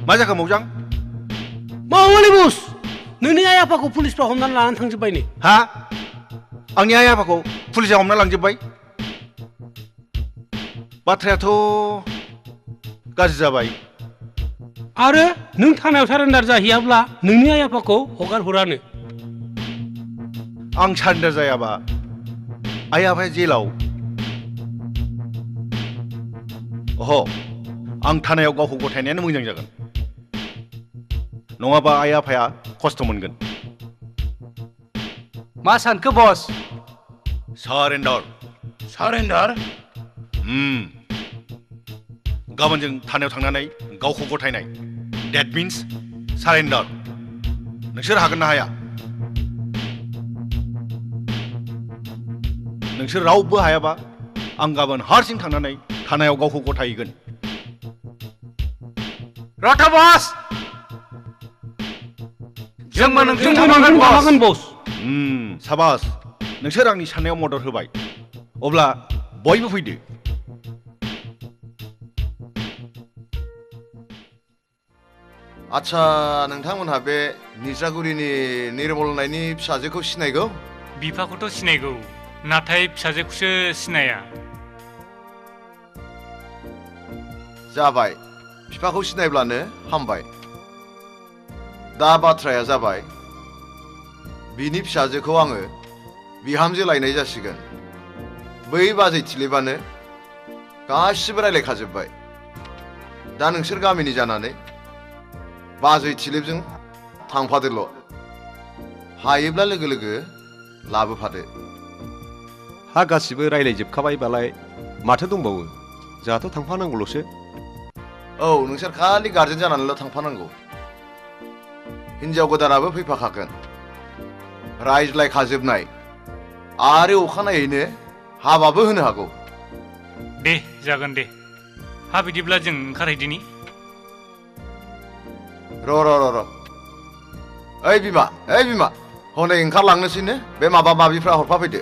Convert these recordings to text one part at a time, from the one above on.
मा जाखो मौजां? मावालै बस नोंनि आइ आफाखौ पुलिसफ्रा हमनानै लानानै थांजोब्बाय नै। हा? आंनि आइ आफाखौ पुलिसा हमना लांजोब्बाय? बाथ्रायाथ' गाज्रि जाबाय। आरो नों थानायाव सारेन्डार जाहैयाब्ला नोंनि आइ आफाखौ हगार हरानो। आं सारेन्डार जायाबा आइ आफाया जेलाव। अह आं थानायाव गावखौ गथायनायानो मोजां जागोन। नङाबा आइ आफाया खस्थ' मोनगोन। मा सानखो बस? सारेन्डार। सारेन्डार? गाबोन जों थानायाव थांनानै गावखौ गथायनाय। That means surrender. नोंसोर हागोन ना हाया? नोंसोर रावबो हायाबा आं गाबोन हारसिं थांनानै थानायाव गावखौ गथायहैगोन। रथ' बस! जोंबो नोंजों थाफागोन बस। साबास नोंसोर आंनि साननायाव मदद होबाय। अब्ला बयबो फैदो। आच्छा नोंथांमोनहा बे निज्रागुरिनि निर्मल होननायनि फिसाजोखौ सिनायगौ? बिफाखौथ' सिनायगौ, नाथाय फिसाजोखौसो सिनाया। जाबाय, बिफाखौ सिनायब्लानो हामबाय। दा बाथ्राया जाबाय, बिनि फिसाजोखौ आङो बिहामजो लायनाय जासिगोन। बै बाजै थिलेबानो गासिबो रायलायखाजोब्बाय। दा नोंसोर गामिनि जानानै बाजै थिलेबजों थांफादोल'। हायोब्ला लोगो लोगो लाबोफादो। हा गासिबो रायलायजोबखाबायबालाय माथो दंबावो? जोंहाथ' थांफानांगौल'सो। औ नोंसोर खालि गार्जेन जानानैल' थांफानांगौ। हिन्जाव गोदानाबो फैफाखागोन। रायज्लायखाजोबनाय। आरो अखानायैनो हाबाबो होनो हागौ। दे जागोन दे। हा बिदिब्ला जों ओंखारहैदिनि। र' ओइ बिमा हनै ओंखारलांनोसैनो बे माबा माबिफ्रा हरफाफैदो।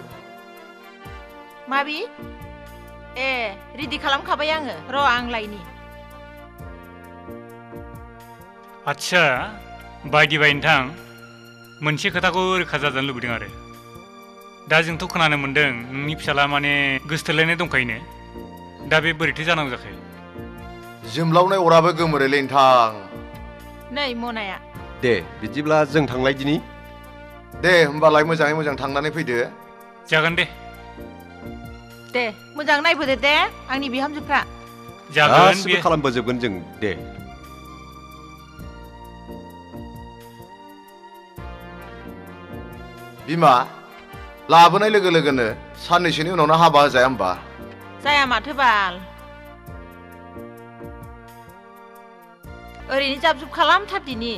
माबि? ए रेडि खालामखाबाय आङो, र' आं लायनि। आच्छा बायदि नोंथां, मोनसे खोथाखौ रोखा जाजानो लुबैदों आरो। दा जोंथ' खोनानो मोन्दों नोंनि फिसाला माने गोसथोलायनाय दंखायोनो। दा बे बोरैथो जानांगौ जाखो? जोंब्लावनाय अराबो गोमोरोलै नोंथां। नै मनाया। दे बिदिब्ला जों थांलायदिनि। दे होमबालाय मोजाङै मोजां थांनानै फैदो। जागोन दे। दे मोजां नायबोदो दे आंनि बिहामजोफ्रा। जागोन गासिबो खालामबोजोबगोन जों दे। बिमा लाबोनाय लोगो लोगोनो साननैसोनि उनावनो हाबा जाया होमबा? जाया माथो बाल। ओरैनो जाब जुब खालामथारदिनि।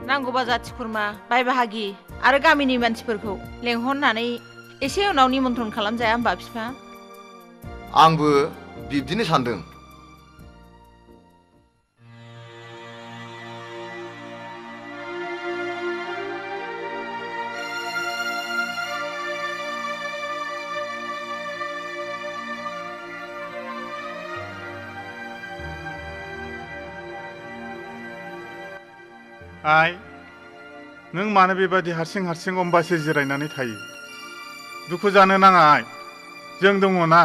नांगौबा जाथि खुरमा, बाय बाहागि आरो गामिनि मानसिफोरखौ लेंहरनानै एसे उनाव निमन्त्रन खालामजाया होमबा बिफा? आंबो बिब्दिनो सानदों। आइ, नों मानो बेबादि हारसिं अम्बासि जिरायनानै थायो? दुखु जानो नाङा आइ, जों दङ ना।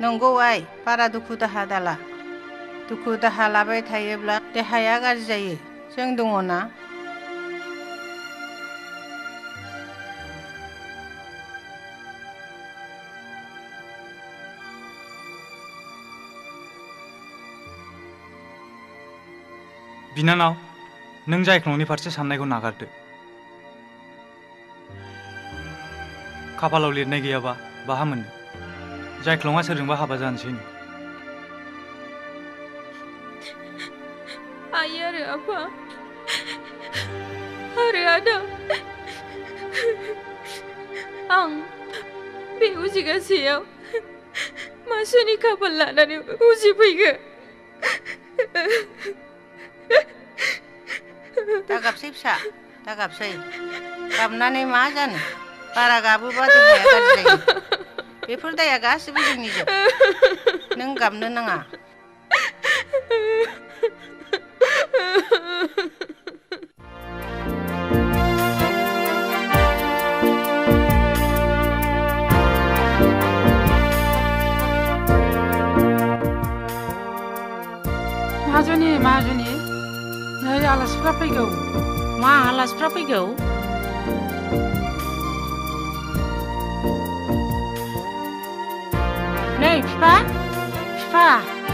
नंगौ आइ, बारा दुखु दाहा दाला। दुखु दाहा लाबाय थायोब्ला देहाया गाज्रि जायो। जों दङ ना। बिनानाव, नों जायख्लंनि फारसे साननायखौ नागारदो। खाफालाव लिरनाय गैयाबा बाहा मोननो। जायख्लंआ सोरजोंबा हाबा जानोसैनो। आइ आरो आफा आरो आदा, आं बे उजिगासेयाव मा सोरनि खाफाल लानानै उजिफैखो? गाबसै फिसा दा गाबसै गाबनानै मा जानो बारा गाबोबा देहाया गाज्रि जायो बेफोर दाया गासिबो जोंनि जोब नों गाबनो नाङा माहाजुनि नै आलासिफ्रा फैगौ मा आलासिफ्रा फैगौ नै फिफा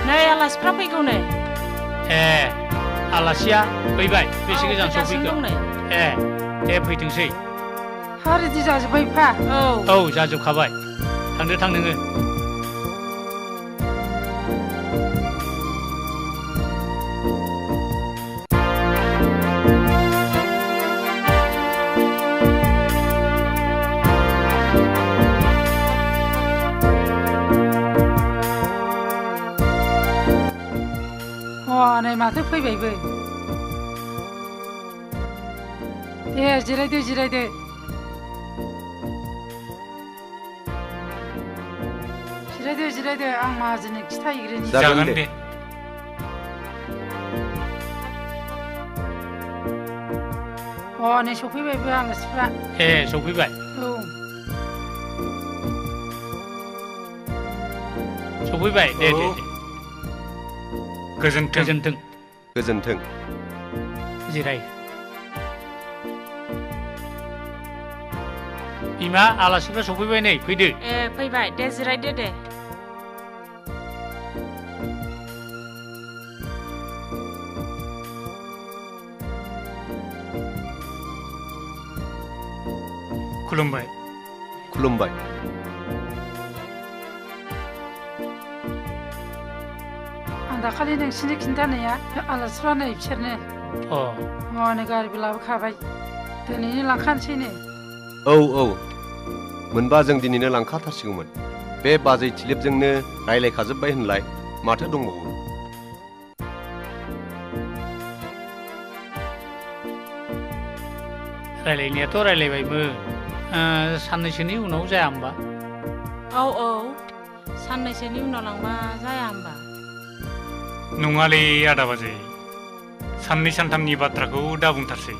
नै आलासिफ्रा फैगौ नै ए आलासिया फैबाय बेसे गोजान सफैखो ए दे फैथोंसै हा रेडि जाजोब्बाय फा औ जाजोबखाबाय थां नोङो नै माथो फैबायबो दे जिरायदो आं माहाजोननो खिथाहैग्रोनि जागोन दे नै सफैबायबो आलासिफ्रा ए सफैबाय सफैबाय दे गोजोन्थों जिराय बिमा आलासिफ्रा सफैबाय नै फैदो ए फैबाय दे जिरायदो दे खुलुमबाय दाखालि नोंसिनि खिन्थानाया आलासिफ्रा नै बिसोरनो नै गारिबो लाबोखाबाय दिनैनो लांखानोसैनो औ मोनबा जों दिनैनो लांखाथारसिगौमोन बे बाजै थिलेबजोंनो रायलायखाजोब्बाय होनलाय माथो दंबावो रायलायनायाथ' रायलायबायमोन साननैसोनि उनाव जाया होमबा औ साननैसोनि उनाव लांबा जाया होमबा नङालै आदा बाजै साननै सानथामनि बाथ्राखौ दा बुंथारसै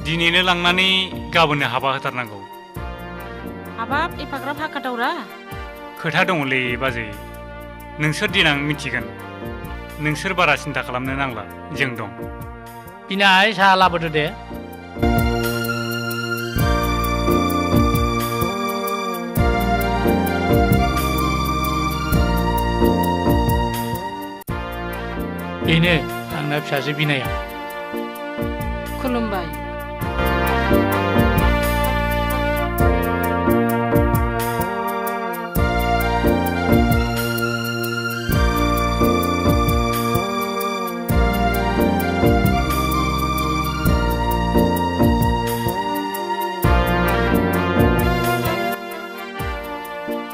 दिनैनो लांनानै गाबोननो हाबा होथारनांगौ हाबाब एफाग्राब हाखादावरा खोथा दङलै बाजै नोंसोर देनां मिथिगोन नोंसोर बारा सिन्था खालामनो नांला जों दं बिनाय साहा लाबोदो दे बेनो आंना फिसाजो बिनाया खुलुमबाय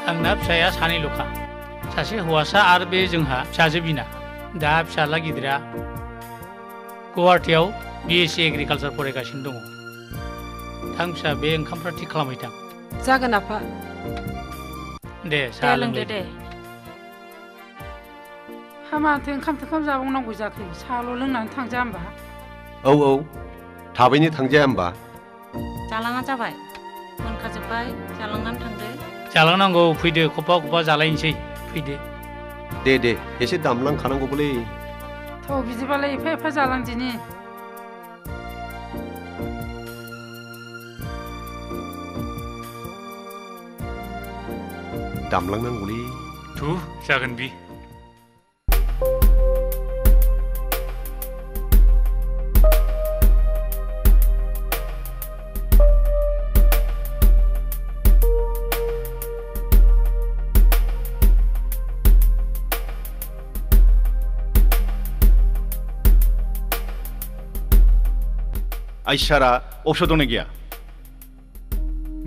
आंना फिसाया सानैल'खा सासे हौवासा आरो बे जोंहा फिसाजो बिना दा फिसाला गिदिरा गुवाहाटियाव BSc एग्रिकालचार फरायगासिनो दङ थां फिसा बे ओंखामफ्रा थिक खालामहैथां जागोन आफा दे साहा लोंदो दे माथो ओंखाम जाबावनांगौ जाखो साहाल' लोंनानै थांजा होमबा औ थाबैनो थांजाया होमबा जालाङा जाबाय मोनखाजोब्बाय जालांनानै थांदो जालांनांगौ फैदो खफा जालायनोसै फैदो दे एसे दामलांखानांगौबोलै थ' बिदिबालाय एफा जालांदिनि दामलांनांगौलै जागोन बि आइसारा अफिसाव दंना गैया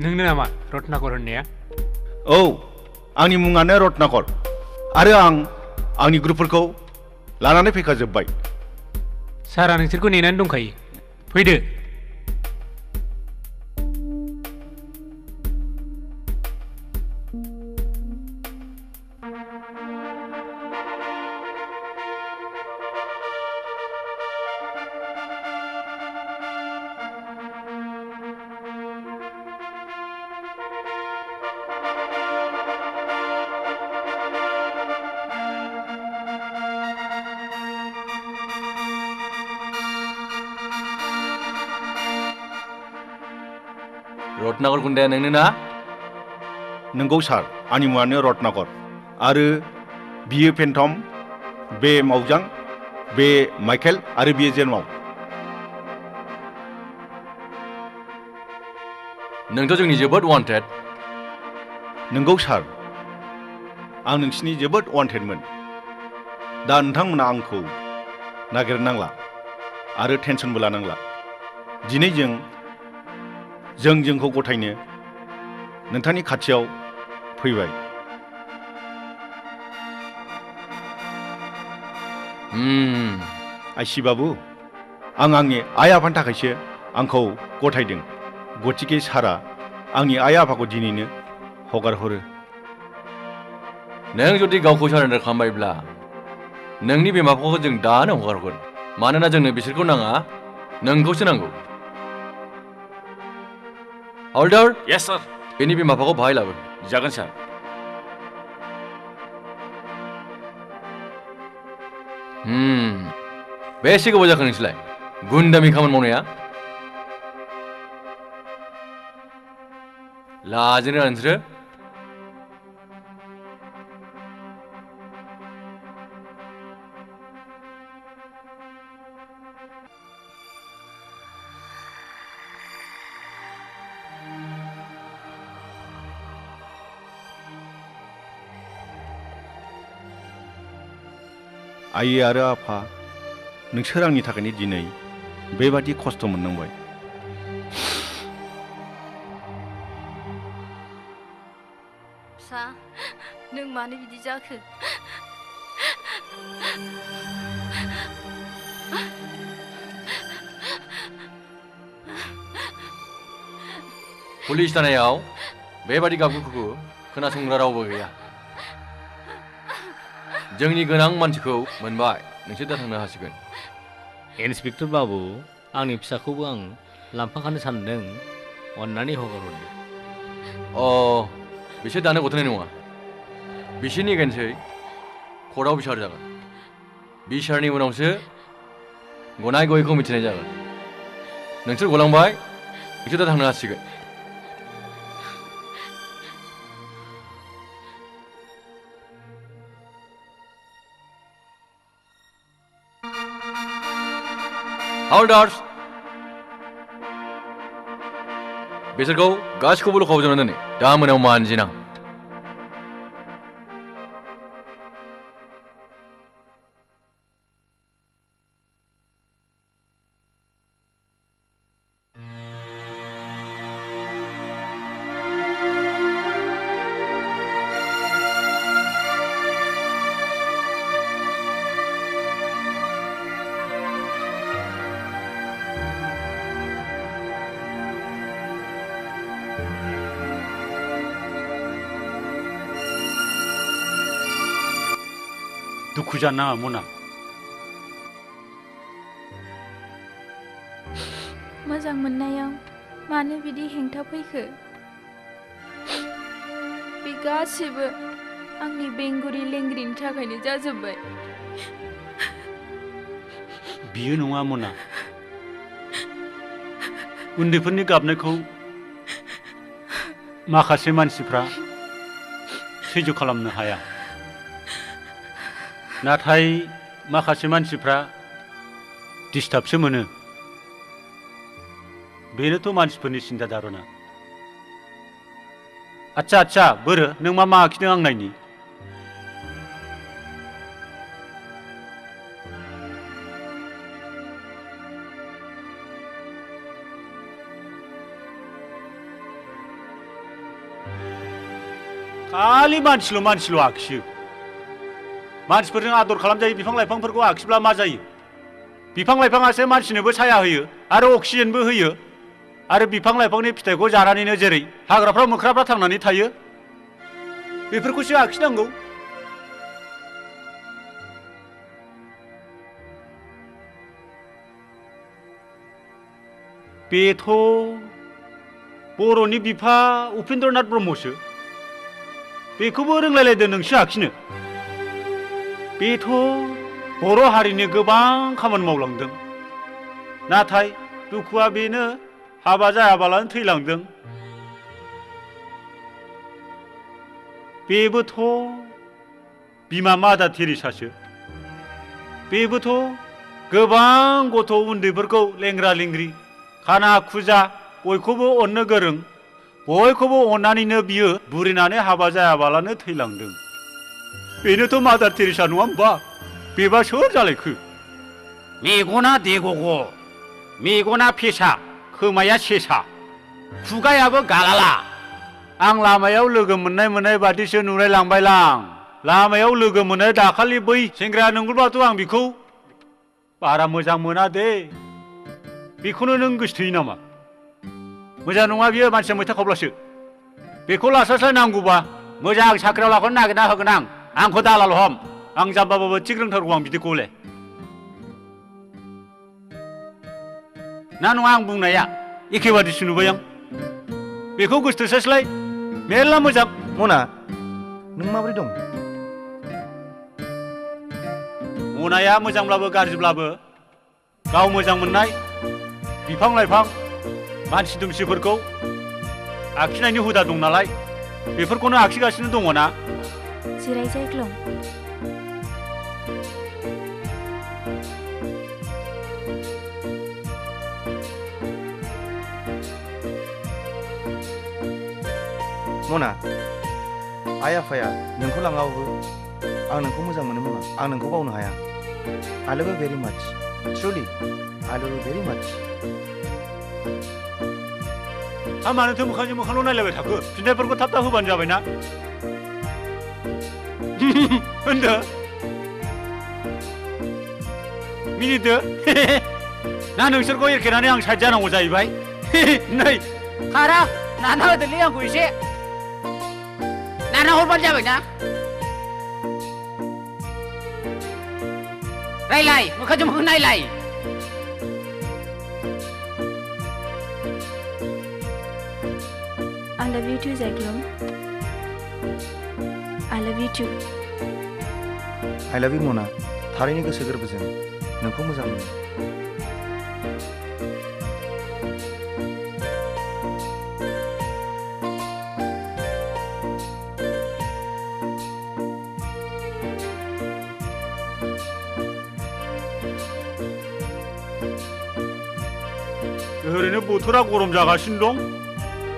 नोंनो नामा रत्नाकर होननाया औ आंनि मुङानो रत्नाकर आरो आं आंनि ग्रुपफोरखौ लानानै फैखाजोब्बाय सारा नोंसोरखौ नेनानै दंखायो फैदो। रत्नागर गुन्दाया नोंनो ना? नंगौ सार, आंनि मुङानो रत्नाकर आरो बियो फेन्टम, बे मावजां, बे माइकेल आरो बियो जेनमाव। नोंथ' जोंनि जोबोद वान्टेड। नंगौ सार, आं नोंसिनि जोबोद वान्टेडमोन। दा नोंथांमोना आंखौ नागिरनांला आरो टेनसनबो लानांला। दिनै जों जोंखौ गथायनो नोंथांनि खाथियाव फैबाय। आइसि बाबु, आं आंनि आइ आफानि थाखायसो आंखौ गथायदों। गतिके सारा आंनि आइ आफाखौ दिनैनो हगार हरो। नों जुदि गावखौ सारेन्डार खालामबायब्ला नोंनि बिमा बिफाखौ जों दानो हगार हरगोन। मानोना जोंनो बिसोरखौ नाङा, नोंखौसो नांगौ। हल्डार। यस सर। बेनि बिमा बिफाखौ बाहाय लाबो। जागोन सार। बेसे गोबाव जाखो नोंसोरलाय गुन्दामि खामानि मावनाया? लाजिनो रोङा नोंसोरो? आइ आरो आफा, नोंसोर आंनि थाखायनो दिनै बेबादि खस्थ' मोननांबाय। फिसा, नों मानो बिदि जाखो? पुलिस थानायाव बेबादि गाबगुखौ खोनासंग्रा रावबो गैया। जोंनि गोनां मानसिखौ मोनबाय, नोंसोर दा थांनो हासिगोन। इन्सपेक्टर बाबु, आंनि फिसाखौबो आं लांफाखानो सानदों, अन्नानै हगार हरदो। बिसोर दानो गथायनाय नङा। बिसोरनि गेनसै कर्टआव बिसार जागोन। बिसारनि उनावसो गनाय गयैखौ मिथिनाय जागोन। नोंसोर गलांबाय, नोंसोर दा थांनो हासिगोन। हल्डार्स, बिसोरखौ गासिखौबो लकाव ज'ना दोनै दा मोनायाव मानजिनां। दुखु जानो नाङा मना। मोजां मोननायाव मानो बिदि हेंथा फैखो? बे गासिबो आंनि बेंगुरि लेंग्रिनि थाखायनो जाजोब्बाय। बियो नङा मना। उन्दैफोरनि गाबनायखौ माखासे मानसिफ्रा सैज्य खालामनो हाया। नाथाय माखासे मानसिफ्रा डिस्टार्बसो मोनो। बेनोथ' मानसिफोरनि सिन्था धारना। आच्छा बोरो, नों मा आखिदों आं नायनि। खालि मानसिल' आखियो। मानसिफोरजों आदर खालामजायो बिफां लाइफांफोरखौ आखिब्ला मा जायो? बिफां लाइफाङासो मानसिनोबो साया होयो आरो अक्सिजेनबो होयो आरो बिफां लाइफांनि फिथाइखौ जानानैनो जेरै हाग्राफ्राव मोख्राफ्रा थांनानै थायो बेफोरखौसो आखिनांगौ। बेथ' बर'नि बिफा उपेन्द्रनाथ ब्रह्मसो बेखौबो रोंलायलायदो नोंसो आखिनो। बेथ' बर' हारिनि गोबां खामानि मावलांदों नाथाय दुखुआ बेनो हाबा जायाबालानो थैलांदों। बेबोथ' बिमा मादार टेरेसासो बेबोथ' गोबां गथ' उन्दैफोरखौ लेंग्रा लेंग्रि खाना खुजा बयखौबो अननो गोरों बयखौबो अननानैनो बियो बुरिनानै हाबा जायाबालानो थैलांदों। बेनोथ' मादार टेरेसा नङा होमबा? बेबा सोर जालायखो? मेगना देगग' मेगना फेसा खोमाया सेसा खुगायाबो गालाला। आं लामायाव लोगो मोननाय बादिसो नुलायलांबायलां। लामायाव लोगो मोननाय दाखालि बै सेंग्राया नंगौबाथ' आं बेखौ बारा मोजां मोना दे। बेखौनो नों गोसोथोयो नामा? मोजां नङा बियो मानसिया मैथा खावब्लासो। बेखौ लास्लायस्लाय नांगौबा मोजां साख्रियाव लाखौनो नागिरना होगोन आं। आंखौ दालाल हम। आं जाम्बाबाबो थिग रोंथारगौ आं बिदिखौले। ना नङा आं बुंनाया एखे बादिसो नुबाय आं। बेखौ गोसोथोस्लायस्लाय मेरला मोजां। मना नों माबोरै दं? मनाया मोजांब्लाबो गाज्रिब्लाबो गाव मोजां मोननाय बिफां लाइफां मानसि दुमसिफोरखौ आखिनायनि हुदा दं नालाय बेफोरखौनो आखिगासिनो दङ ना। जिराय जायग्लं। मना आइ आफाया नोंखौ लाङाबाबो आं नोंखौ मोजां मोनो मना। आं नोंखौ बावनो हाया। I love you very much. Truly, I love you very much. आं मानोथो मोखांजों मोखांल' नायलायबाय थाखो? फिन्नायफोरखौ थाब थाब होबानो जाबाय ना। होनदो मिनिदो। ना नोंसोरखौ एरखेनानै आं साइड जानांगौ जाहैबाय? नै खारा नाना होदोलै आंखौ एसे। नाना हरबानो जाबाय ना। रायलाय मोखांजों मोखां नायलाय। I love you too, Zaiklong. I love you too. I love you मना। थारैनो गोसो गोरबोजों नोंखौ मोजां मोनो। ओरैनो बोथोरा गरम जागासिनो दं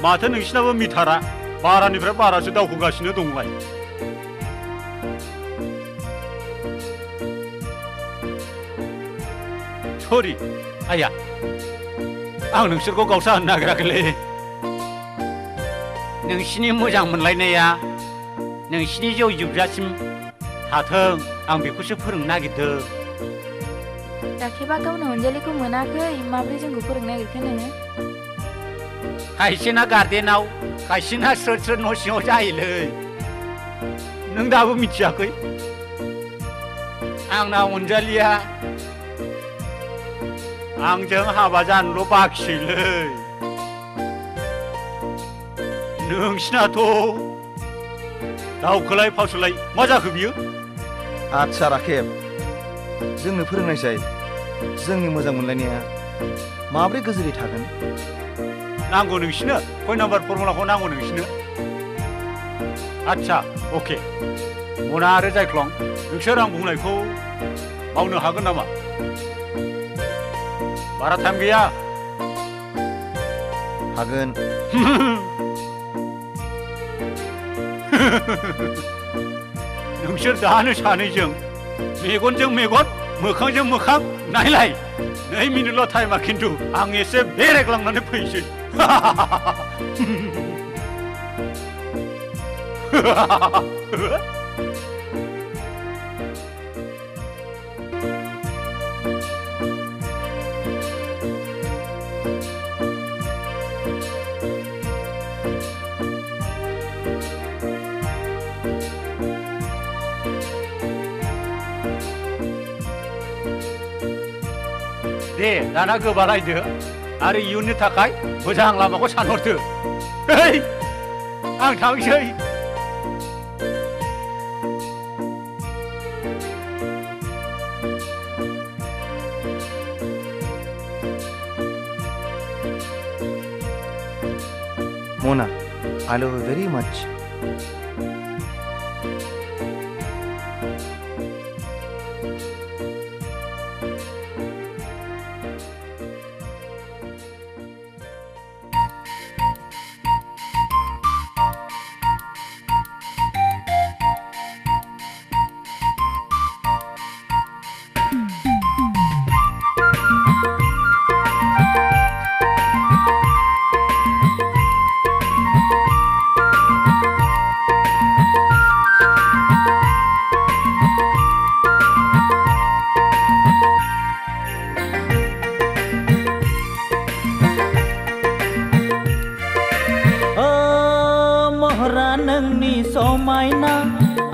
माथो नोंसिनाबो मिटारा बारानिफ्राय बारासो दावखोगासिनो दंलाय। सरि आया आं नोंसोरखौ गावसा होनो नागिराखैलै। नोंसिनि मोजां मोनलायनाया नोंसिनि जिउ जोबजासिम थाथों आं बेखौसो फोरोंनो नागिरदों। दाखेबा गावनो अनजालिखौ मोनाखै माब्रै जोंखौ फोरोंनो नागिरखो नोङो? खायसेना गार्डेनाव खायसेना स्रोद स्रोद न' सिङाव जायोलै। नों दाबो मिथियाखै? आंना अनजालिया आंजों हाबा जानोल' बाखिसैलै। नोंसिनाथ' दावखोलाय फावसोलाय मा जाखो बियो? आदसा राखेब जोंनो फोरोंनायसाय जोंनि मोजां मोनलायनाया माब्रै गोजोरै थागोन? नांगौ नोंसिनो कय नाम्बार फर्मुलाखौ नांगौ नोंसिनो? आदसा अके मना आरो जायख्लं नोंसोर आं बुंनायखौ मावनो हागोन नामा? बारा टाइम गैया। हागोन। नोंसोर दानो सानैजों मेगनजों मेगन मोखांजों मोखां नायलाय। 2 मिनिटल' टाइमा खिन्थु आं एसे बेरायग्लांनानै फैसै। दे दाना गोबालायदो आरो इयुननि थाखाय मोजां लामाखौ सानहरदो है आं थांसै Mona, I love you very much.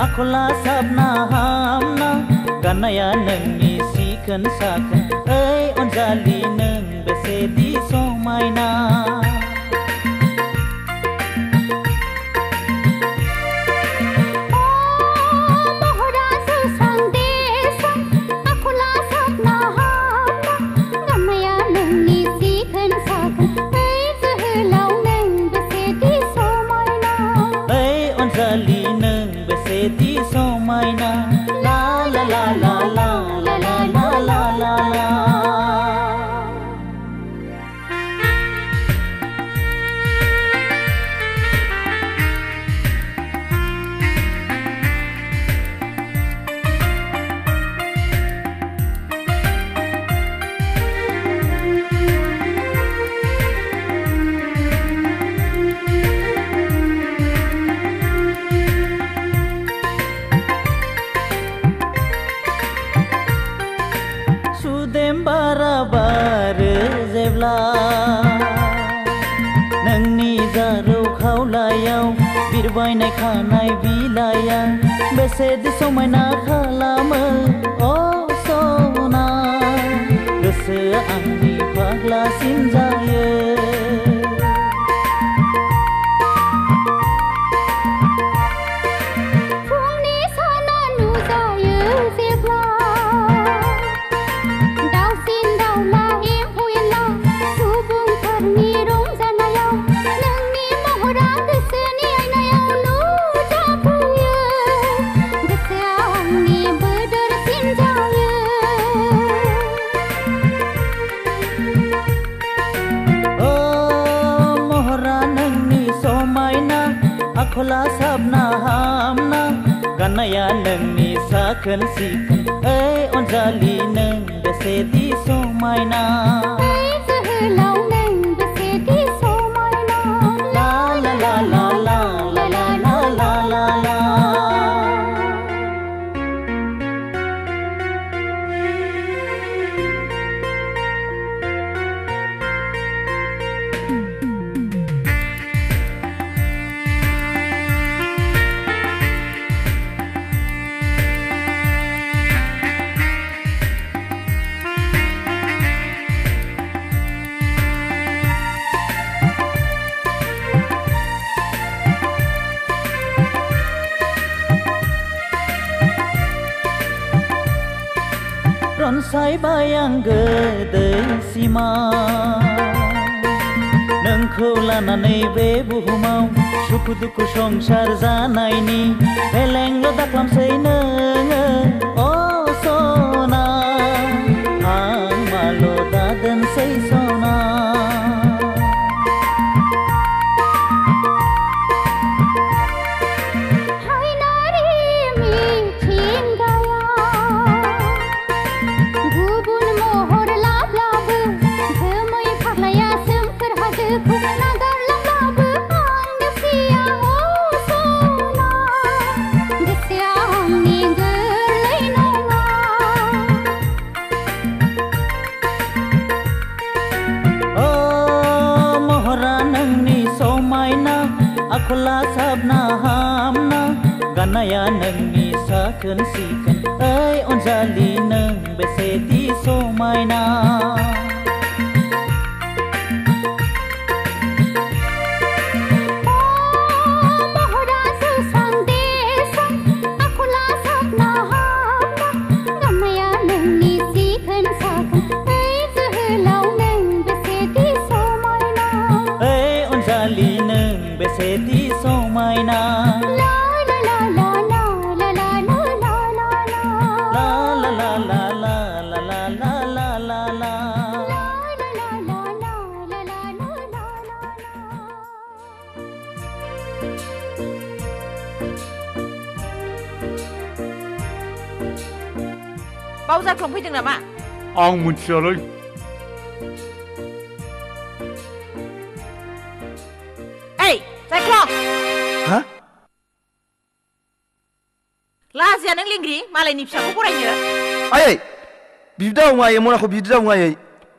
आखला साबना हामना गाननाया नोंनि सिखोन साखोन ओइ अनजालि नों बेसेदि समायना बिरबायनाय खानाय बिलाइया बेसेदि समायना खालामो अ सना गोसोआ आंनि फाग्लासिन जायो फुंनि साना नुजायो जेब्ला दाउसिन दाउला एम्फौ एनला सुबुंफोरनि रंजानायाव नोंनि महरा गोसोनि आखला साबना हामना गाननाया नोंनि साखोन सिखोन ओइ अनजालि नों बेसेदि समायना जोहोलाव नों बेसेदि समायना ला ला ला ला ला ला ला ला ला ला रनसायबाय आं गोदै सिमा नोंखौ लानानै बे बुहुमाव सुखु दुखु संसार जानायनि बेलेंल' दाख्लामसै नोङो अ सना आं माल' दादोनसै सना आखला साबना हामना गाननाया नोंनि साखोन सिखोन ओइ अनजालि नों बेसेदि समायना बावजाफ्लांफैदों नामा? आं मिथियालै। ओइ जायख्लं हा लाजिया नों लेंग्रि मालायनि फिसाखौ बरायनो? आयै बिदि दावुं आयै मनाखौ बिदि दावुं आयै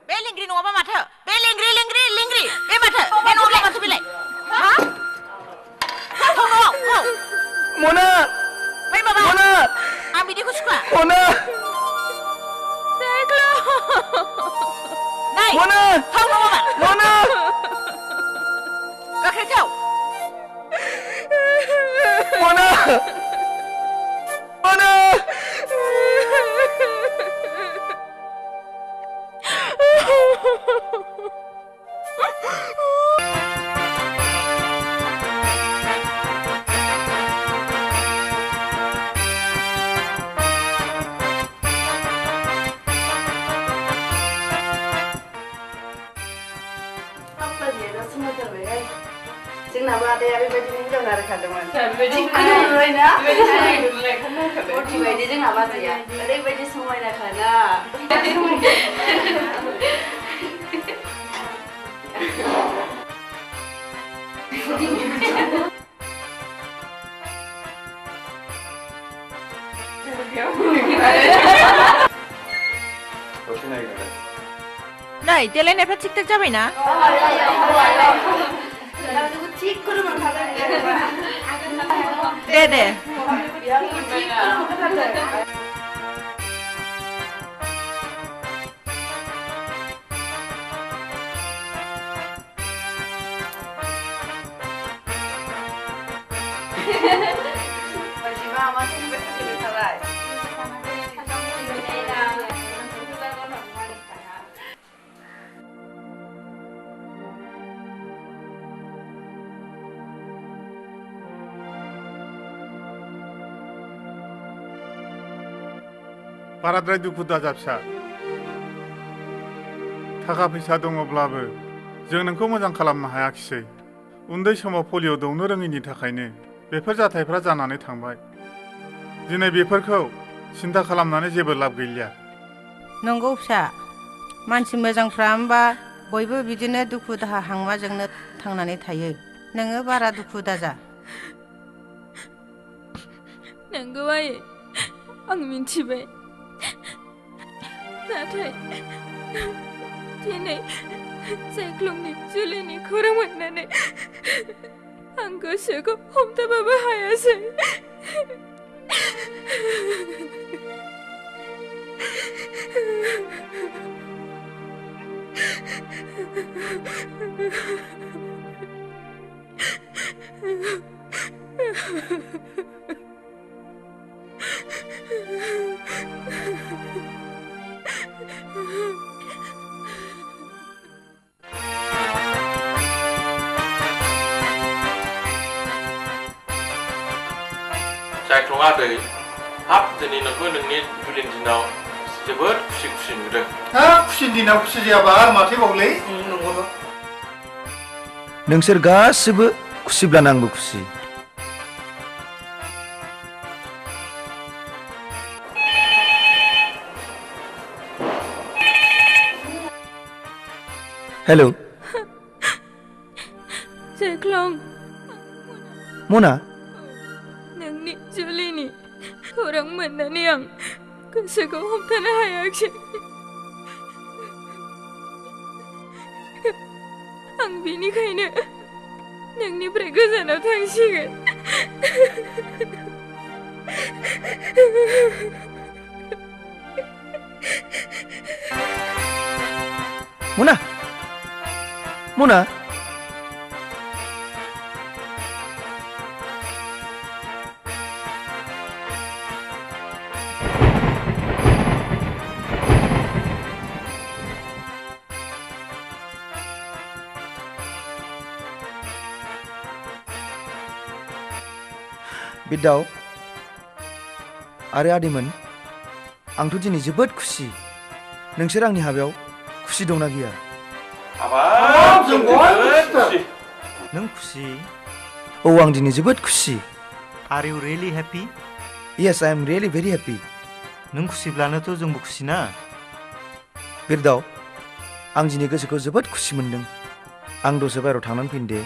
बे लेंग्रि नङाबा माथो? बे लेंग्रि बे माथो? बे नङाबा माथो बेलाय? हा? थाव न'आव थाव। मना बै माबा मना आं बिदिखौ सुखुवा। मना जायख्लं नाय मना थाव नङाबा मना गोख्रै थाव। मना मना जोंनाबो आदाया बेबायदिनो हिनजाव नागिरखादोंमोन। अति बायदि जोंना बाजैया ओरैबायदि समायनाखाना। नै देलायनायफ्रा थिग थाक जाबायना? दे बाराद्राय दुखु दाजा फिसा। थाखा फैसा दङब्लाबो जों नोंखौ मोजां खालामनो हायाखिसै। उन्दै समाव पलिअ दौनो रोङैनि थाखायनो बेफोर जाथायफ्रा जानानै थांबाय। दिनै बेफोरखौ सिन्था खालामनानै जेबो लाब गैलिया। नंगौ फिसा, मानसि मोजांफ्रा होमबा बयबो बिदिनो दुखु दाहा हांमाजोंनो थांनानै थायो। नोङो बारा दुखु दाजा। नंगौ आयै, आं मिन्थिबाय। नाथाय दिनै जायख्लंनि जुलिनि खौरां मोननानै आं गोसोखौ हमथाबाबो हायासै। जायख्लं आदै, हाब दिनै नोंखौ नोंनि जुलिनि दिनाव जोबोद खुसि नुदों। खुसिनि दिनाव खुसि जायाबा आरो माथोबावलै। नोंसोर गासिबो खुसिब्लानो आंबो खुसि। हेलौ जायख्लं, मना नोंनि जुलिनि खौरां मोननानै आं गोसोखौ हमथानो हायाखिसै। आं बेनिखायनो नोंनिफ्राय गोजानाव थांसिगोन। मना मना बिदाव आरो आदैमोन, आंथ' दिनै जोबोद खुसि। नोंसोर आंनि हाबायाव खुसि दंना गैया? नों खुसि? औ, आं दिनै जोबोद खुसि। Are you really happy? Yes, I am really very happy. नों खुसिब्लानोथ' जोंबो खुसिना बिरदाव आं दिनै गोसोखौ जोबोद खुसि मोनदों आं दसे बायहेरायाव थांनानै फैनो दे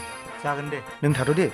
जागोन दे नों थाथ' दे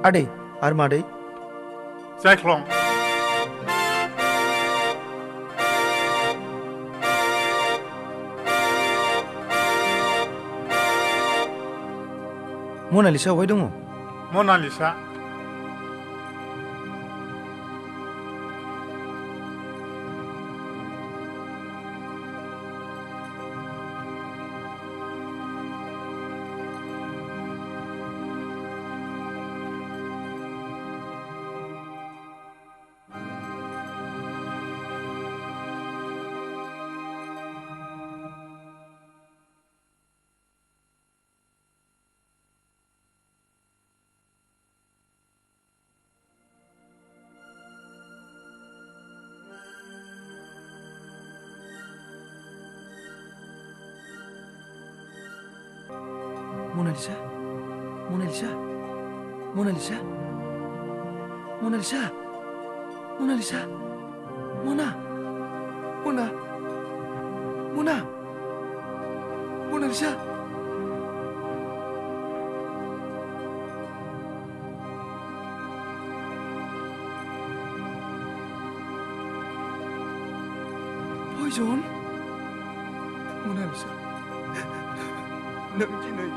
आदै आरो मादै जायख्लं मनालिसा अबहाय दङ Manalisa Monalisa? Monalisa? Monalisa? Monalisa? Monalisa? Mona? Mona? Mona? Monalisa? Poison? Monalisa? Nâng chị này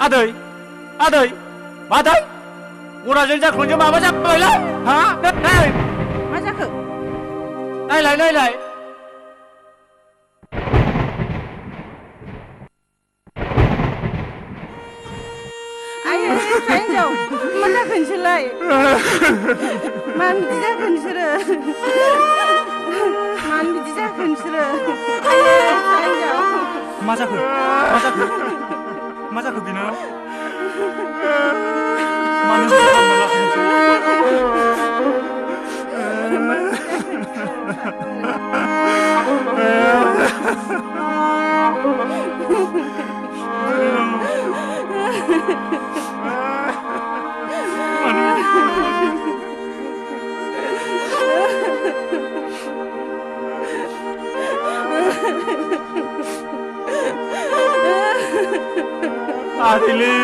आदै आदै मादै गराजों जाख्ल'नोसो माबा जाबायलाय हा नै मा जाखो नायलाय नायलाय आयै फिसा हिन्जाव मा जाखो नोंसोरलाय मानो बिदि जाखो नोंसोरो मानो बिदि जाखो नोंसोरो आयै फिसा हिन्जाव मा जाखो मा जाखो बेनो मानो बिदि खालामना लाखो आदैले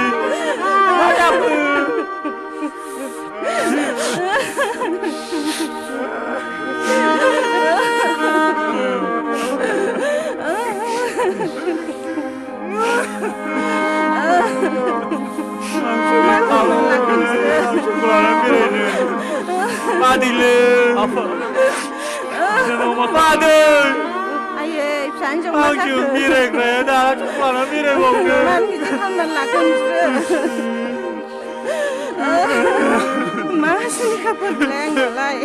मा जाखो आदैले आदै आयै फिसा हिन्जाव मा जाखो आंजों बेरायग्राया दा लाना बेरायबावनो मानो बिदि खालामनानै लाखो नोंसोरो मा सिलिखाफोरलाय आंनालाय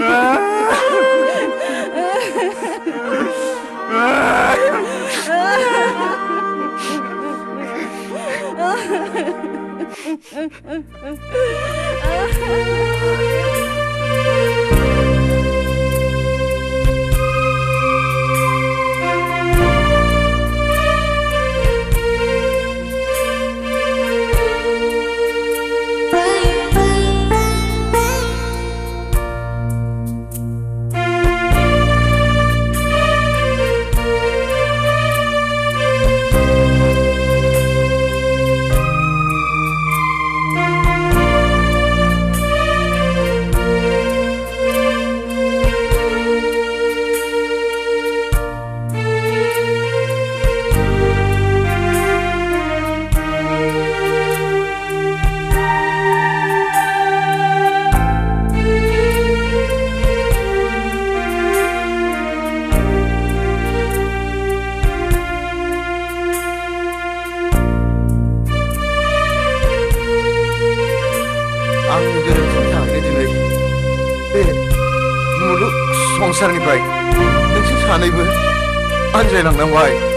आंनि गोरोन्थिनि थाखायनो दिनै बे मुलुग संसारनिफ्राय नोंसोर सानैबो आनज्रायलांनांबाय